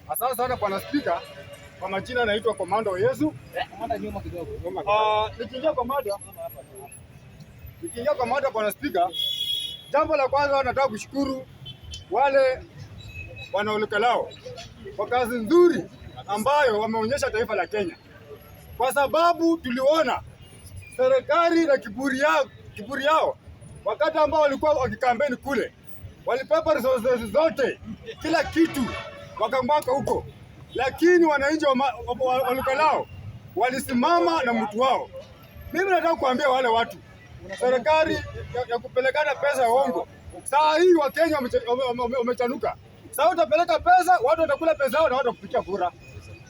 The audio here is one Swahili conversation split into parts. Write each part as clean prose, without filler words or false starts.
Asante sana Bwana Spika. Kwa majina naitwa Komando Yesu. Komanda nyuma kidogo. Nikiingia kwa mada Bwana Spika, jambo la kwanza nataka kushukuru wale wanaolekalao kwa kazi nzuri ambayo wameonyesha taifa la Kenya, kwa sababu tuliona serikali na kiburi yao wakati ambao walikuwa wakikampeni kule, walipepa resources zote, kila kitu wakamwaka huko, lakini wananchi walukalao walisimama na mtu wao. Mimi nataka kuambia wale watu serikali ya kupelekana pesa ya uongo. Saa hii Wakenya wamechanuka. Sasa utapeleka pesa, watu watakula pesa yao na watu kupitia kura.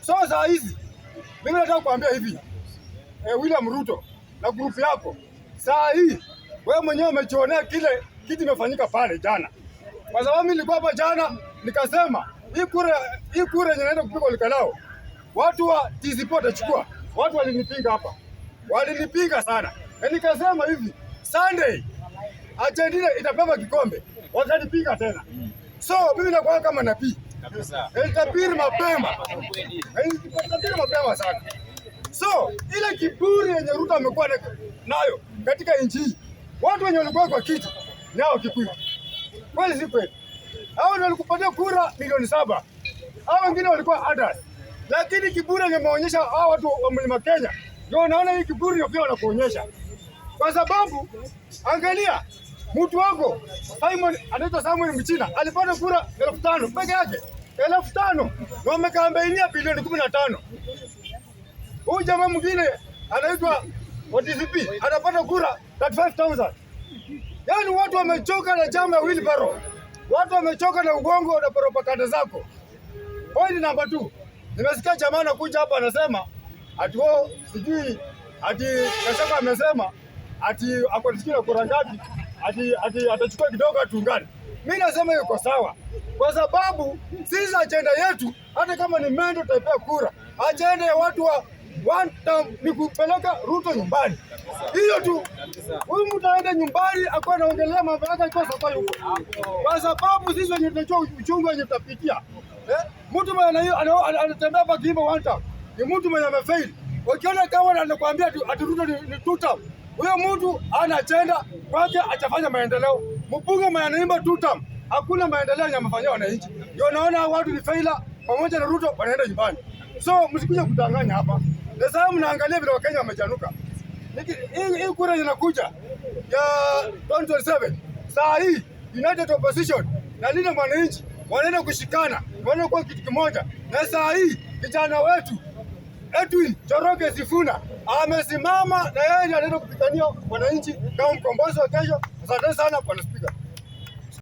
So saa hizi mimi nataka kuambia hivi, William Ruto na grupu yako, saa hii wewe mwenyewe umejionea kile kitu imefanyika pale jana. Kwa sababu mimi nilikuwa hapa jana nikasema hii kura yenye naenda kupiga Olkalao, watu wa TCP watachukua. Watu walinipinga hapa. Walinipinga sana. Na nikasema hivi, Sunday Argentina itapewa kikombe. Watanipinga tena. So mimi nakuwa kama nabii. Kabisa. Nitabiri mapema. Nitabiri mapema sana. So ile kiburi yenye Ruto amekuwa nayo katika nchi hii, watu wenye walikuwa kwa kiti nao Kikuyu. Kweli si kweli? Hao ndio walikupatia kura milioni 7. Hao wengine walikuwa others. Lakini kiburi imeonyesha hao watu wa Mlima Kenya. Ndio unaona hii kiburi ndio pia wanakuonyesha. Kwa sababu angalia mtu wako Simon, anaitwa Samuel Mchina, alipata kura 5,000 peke yake. 5,000 na wamekampeinia bilioni 15. Huyu jamaa mwingine anaitwa ODCP anapata kura 35,000. Yaani watu wamechoka na chama ya wheelbarrow. Watu wamechoka na ugongo na propaganda zako. Point number 2. Nimesikia jamaa anakuja hapa anasema ati wao sijui ati Gachagua amesema ati akotikia kura ngapi ati atachukua kidogo atungane. Mimi nasema yuko sawa. Kwa sababu sisi agenda yetu hata kama ni mendo tutapea kura. Agenda ya watu wa one term ni kupeleka Ruto nyumbani. Hiyo tu. Huyu mtu aende nyumbani akawa anaongelea mambo yake kwa sababu yuko. Kwa sababu sisi wenye tunajua uchungu wenye tutapitia. Mtu mwenye anatembea hapa kiimba one term ni mtu mwenye amefail. Ukiona kama anakuambia ati Ruto ni two term, huyo mtu ana agenda kwake, atafanya maendeleo. Mbunge mwenye anaimba two term, hakuna maendeleo yanamfanyia wananchi. Ndio naona watu ni failure pamoja na Ruto wanaenda nyumbani. So msikuje kudanganya hapa. Sasa mnaangalia vile Wakenya wamechanuka. Hii kura inakuja ya 2027. Saa hii United Opposition na lile mwananchi wanaenda kushikana, wanaenda kuwa kitu kimoja. Na saa hii kijana wetu Edwin Njoroge Sifuna amesimama na yeye anaenda kupigania wananchi kama mkombozi wa kesho. Asante sana Bwana Spika.